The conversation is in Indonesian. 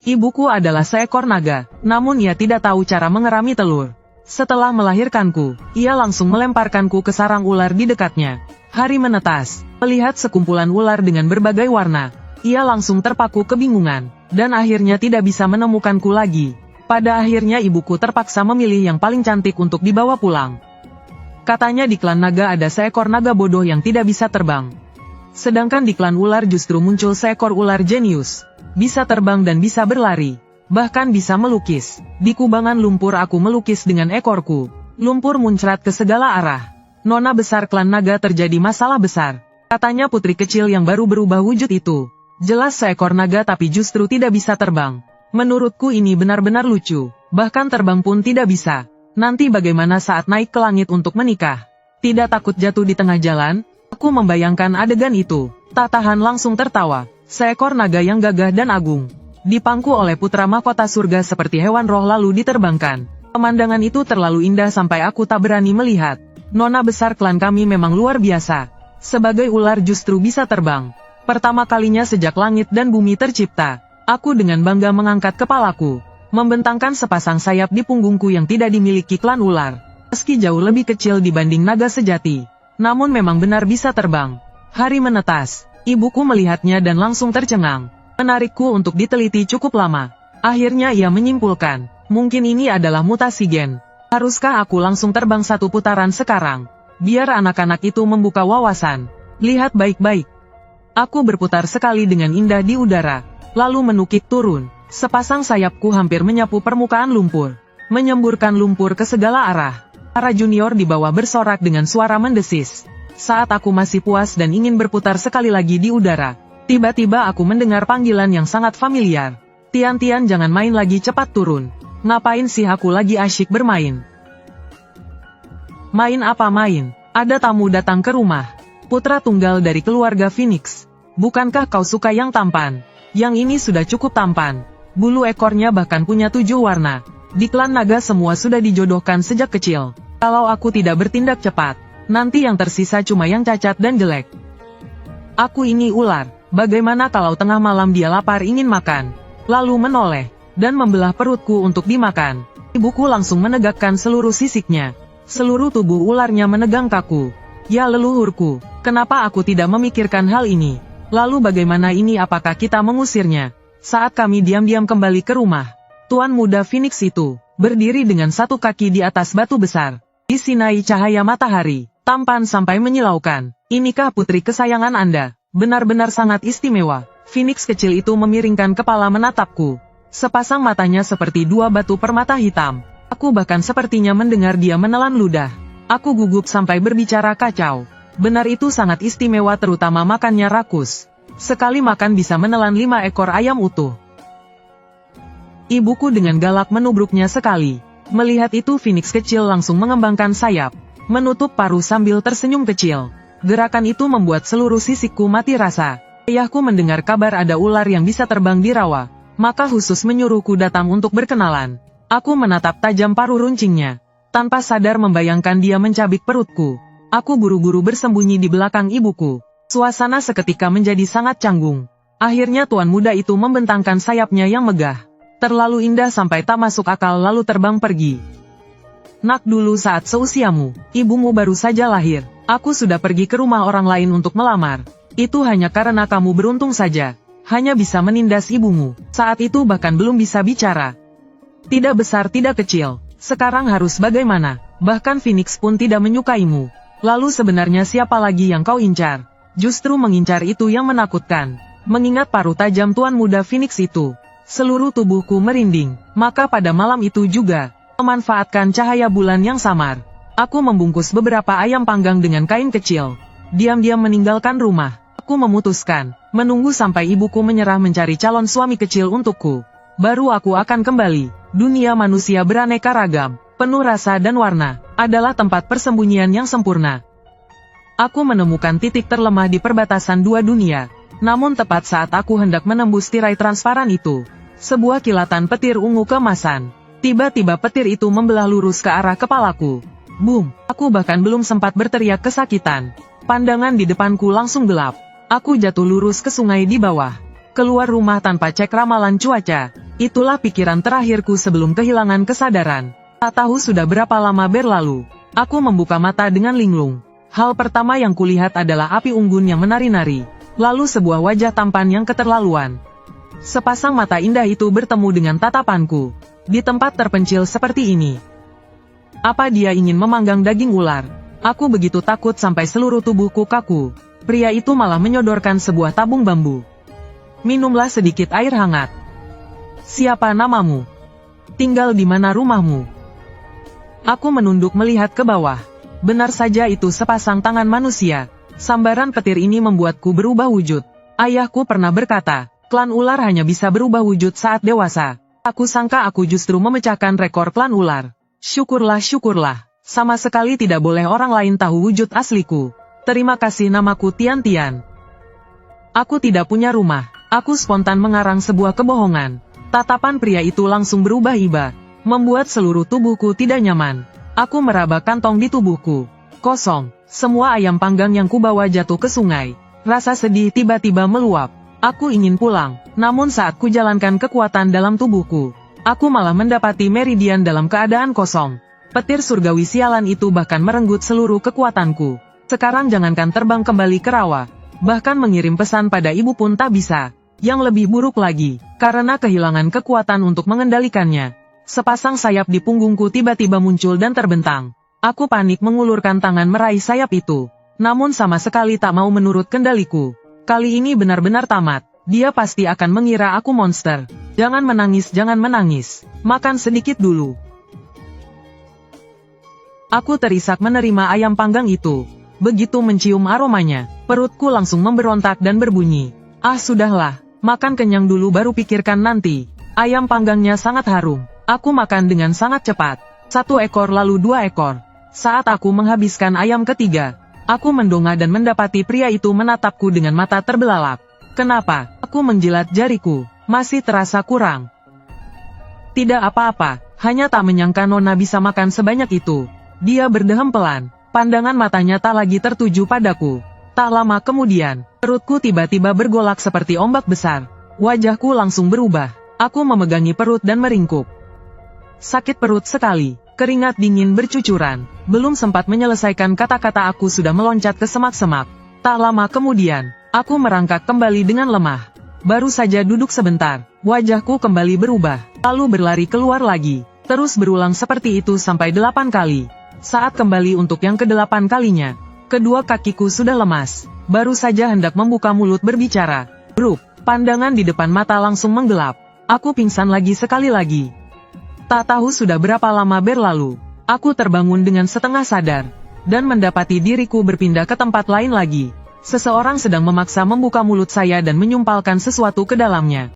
Ibuku adalah seekor naga, namun ia tidak tahu cara mengerami telur. Setelah melahirkanku, ia langsung melemparkanku ke sarang ular di dekatnya. Hari menetas, melihat sekumpulan ular dengan berbagai warna, ia langsung terpaku kebingungan, dan akhirnya tidak bisa menemukanku lagi. Pada akhirnya ibuku terpaksa memilih yang paling cantik untuk dibawa pulang. Katanya di klan naga ada seekor naga bodoh yang tidak bisa terbang. Sedangkan di klan ular justru muncul seekor ular jenius. Bisa terbang dan bisa berlari. Bahkan bisa melukis. Di kubangan lumpur aku melukis dengan ekorku. Lumpur muncrat ke segala arah. Nona besar klan naga terjadi masalah besar. Katanya putri kecil yang baru berubah wujud itu. Jelas seekor naga tapi justru tidak bisa terbang. Menurutku ini benar-benar lucu. Bahkan terbang pun tidak bisa. Nanti bagaimana saat naik ke langit untuk menikah? Tidak takut jatuh di tengah jalan? Aku membayangkan adegan itu. Tak tahan langsung tertawa. Seekor naga yang gagah dan agung. Dipangku oleh putra mahkota surga seperti hewan roh lalu diterbangkan. Pemandangan itu terlalu indah sampai aku tak berani melihat. Nona besar klan kami memang luar biasa. Sebagai ular justru bisa terbang. Pertama kalinya sejak langit dan bumi tercipta. Aku dengan bangga mengangkat kepalaku. Membentangkan sepasang sayap di punggungku yang tidak dimiliki klan ular. Meski jauh lebih kecil dibanding naga sejati. Namun memang benar bisa terbang. Hari menetas. Ibuku melihatnya dan langsung tercengang. Menarikku untuk diteliti cukup lama. Akhirnya ia menyimpulkan, mungkin ini adalah mutasi gen. Haruskah aku langsung terbang satu putaran sekarang? Biar anak-anak itu membuka wawasan. Lihat baik-baik. Aku berputar sekali dengan indah di udara. Lalu menukik turun. Sepasang sayapku hampir menyapu permukaan lumpur. Menyemburkan lumpur ke segala arah. Para junior di bawah bersorak dengan suara mendesis. Saat aku masih puas dan ingin berputar sekali lagi di udara, tiba-tiba aku mendengar panggilan yang sangat familiar. Tian-Tian jangan main lagi, cepat turun. Ngapain sih aku lagi asyik bermain? Main apa main? Ada tamu datang ke rumah. Putra tunggal dari keluarga Phoenix. Bukankah kau suka yang tampan? Yang ini sudah cukup tampan. Bulu ekornya bahkan punya 7 warna. Di klan naga semua sudah dijodohkan sejak kecil. Kalau aku tidak bertindak cepat, nanti yang tersisa cuma yang cacat dan jelek. Aku ini ular, bagaimana kalau tengah malam dia lapar ingin makan, lalu menoleh, dan membelah perutku untuk dimakan. Ibuku langsung menegakkan seluruh sisiknya. Seluruh tubuh ularnya menegang kaku. Ya leluhurku, kenapa aku tidak memikirkan hal ini? Lalu bagaimana ini, apakah kita mengusirnya? Saat kami diam-diam kembali ke rumah, Tuan muda Phoenix itu, berdiri dengan satu kaki di atas batu besar. Disinai cahaya matahari. Tampan sampai menyilaukan. Inikah putri kesayangan Anda? Benar-benar sangat istimewa. Phoenix kecil itu memiringkan kepala menatapku. Sepasang matanya seperti 2 batu permata hitam. Aku bahkan sepertinya mendengar dia menelan ludah. Aku gugup sampai berbicara kacau. Benar itu sangat istimewa, terutama makannya rakus. Sekali makan bisa menelan 5 ekor ayam utuh. Ibuku dengan galak menubruknya sekali. Melihat itu Phoenix kecil langsung mengembangkan sayap. Menutup paruh sambil tersenyum kecil. Gerakan itu membuat seluruh sisikku mati rasa. Ayahku mendengar kabar ada ular yang bisa terbang di rawa, maka khusus menyuruhku datang untuk berkenalan. Aku menatap tajam paruh runcingnya. Tanpa sadar membayangkan dia mencabik perutku. Aku buru-buru bersembunyi di belakang ibuku. Suasana seketika menjadi sangat canggung. Akhirnya tuan muda itu membentangkan sayapnya yang megah. Terlalu indah sampai tak masuk akal lalu terbang pergi. Nak, dulu saat seusiamu, ibumu baru saja lahir. Aku sudah pergi ke rumah orang lain untuk melamar. Itu hanya karena kamu beruntung saja. Hanya bisa menindas ibumu. Saat itu bahkan belum bisa bicara. Tidak besar tidak kecil. Sekarang harus bagaimana? Bahkan Phoenix pun tidak menyukaimu. Lalu sebenarnya siapa lagi yang kau incar? Justru mengincar itu yang menakutkan. Mengingat paruh tajam tuan muda Phoenix itu, seluruh tubuhku merinding. Maka pada malam itu juga, memanfaatkan cahaya bulan yang samar, aku membungkus beberapa ayam panggang dengan kain kecil. Diam-diam meninggalkan rumah. Aku memutuskan, menunggu sampai ibuku menyerah mencari calon suami kecil untukku. Baru aku akan kembali. Dunia manusia beraneka ragam, penuh rasa dan warna, adalah tempat persembunyian yang sempurna. Aku menemukan titik terlemah di perbatasan 2 dunia. Namun tepat saat aku hendak menembus tirai transparan itu, sebuah kilatan petir ungu keemasan. Tiba-tiba petir itu membelah lurus ke arah kepalaku. Boom! Aku bahkan belum sempat berteriak kesakitan. Pandangan di depanku langsung gelap. Aku jatuh lurus ke sungai di bawah. Keluar rumah tanpa cek ramalan cuaca. Itulah pikiran terakhirku sebelum kehilangan kesadaran. Tak tahu sudah berapa lama berlalu. Aku membuka mata dengan linglung. Hal pertama yang kulihat adalah api unggun yang menari-nari. Lalu sebuah wajah tampan yang keterlaluan. Sepasang mata indah itu bertemu dengan tatapanku. Di tempat terpencil seperti ini. Apa dia ingin memanggang daging ular? Aku begitu takut sampai seluruh tubuhku kaku. Pria itu malah menyodorkan sebuah tabung bambu. Minumlah sedikit air hangat. Siapa namamu? Tinggal di mana rumahmu? Aku menunduk melihat ke bawah. Benar saja itu sepasang tangan manusia. Sambaran petir ini membuatku berubah wujud. Ayahku pernah berkata, klan ular hanya bisa berubah wujud saat dewasa. Aku sangka aku justru memecahkan rekor klan ular. Syukurlah, syukurlah. Sama sekali tidak boleh orang lain tahu wujud asliku. Terima kasih, namaku Tian Tian. Aku tidak punya rumah. Aku spontan mengarang sebuah kebohongan. Tatapan pria itu langsung berubah iba. Membuat seluruh tubuhku tidak nyaman. Aku meraba kantong di tubuhku. Kosong. Semua ayam panggang yang kubawa jatuh ke sungai. Rasa sedih tiba-tiba meluap. Aku ingin pulang. Namun saat kujalankan kekuatan dalam tubuhku, aku malah mendapati meridian dalam keadaan kosong. Petir surgawi sialan itu bahkan merenggut seluruh kekuatanku. Sekarang jangankan terbang kembali ke rawa. Bahkan mengirim pesan pada ibu pun tak bisa. Yang lebih buruk lagi, karena kehilangan kekuatan untuk mengendalikannya. Sepasang sayap di punggungku tiba-tiba muncul dan terbentang. Aku panik mengulurkan tangan meraih sayap itu. Namun sama sekali tak mau menurut kendaliku. Kali ini benar-benar tamat. Dia pasti akan mengira aku monster. Jangan menangis, jangan menangis. Makan sedikit dulu. Aku terisak menerima ayam panggang itu. Begitu mencium aromanya, perutku langsung memberontak dan berbunyi. Ah, sudahlah. Makan kenyang dulu baru pikirkan nanti. Ayam panggangnya sangat harum. Aku makan dengan sangat cepat. 1 ekor lalu 2 ekor. Saat aku menghabiskan ayam ketiga, aku mendongak dan mendapati pria itu menatapku dengan mata terbelalak. Kenapa? Aku menjilat jariku. Masih terasa kurang. Tidak apa-apa, hanya tak menyangka Nona bisa makan sebanyak itu. Dia berdehem pelan. Pandangan matanya tak lagi tertuju padaku. Tak lama kemudian, perutku tiba-tiba bergolak seperti ombak besar. Wajahku langsung berubah. Aku memegangi perut dan meringkuk. Sakit perut sekali. Keringat dingin bercucuran. Belum sempat menyelesaikan kata-kata aku sudah meloncat ke semak-semak. Tak lama kemudian, aku merangkak kembali dengan lemah. Baru saja duduk sebentar, wajahku kembali berubah. Lalu berlari keluar lagi. Terus berulang seperti itu sampai 8 kali. Saat kembali untuk yang ke-8 kalinya, kedua kakiku sudah lemas. Baru saja hendak membuka mulut berbicara. Brup, pandangan di depan mata langsung menggelap. Aku pingsan lagi sekali lagi. Tak tahu sudah berapa lama berlalu. Aku terbangun dengan setengah sadar. Dan mendapati diriku berpindah ke tempat lain lagi. Seseorang sedang memaksa membuka mulut saya dan menyumpalkan sesuatu ke dalamnya.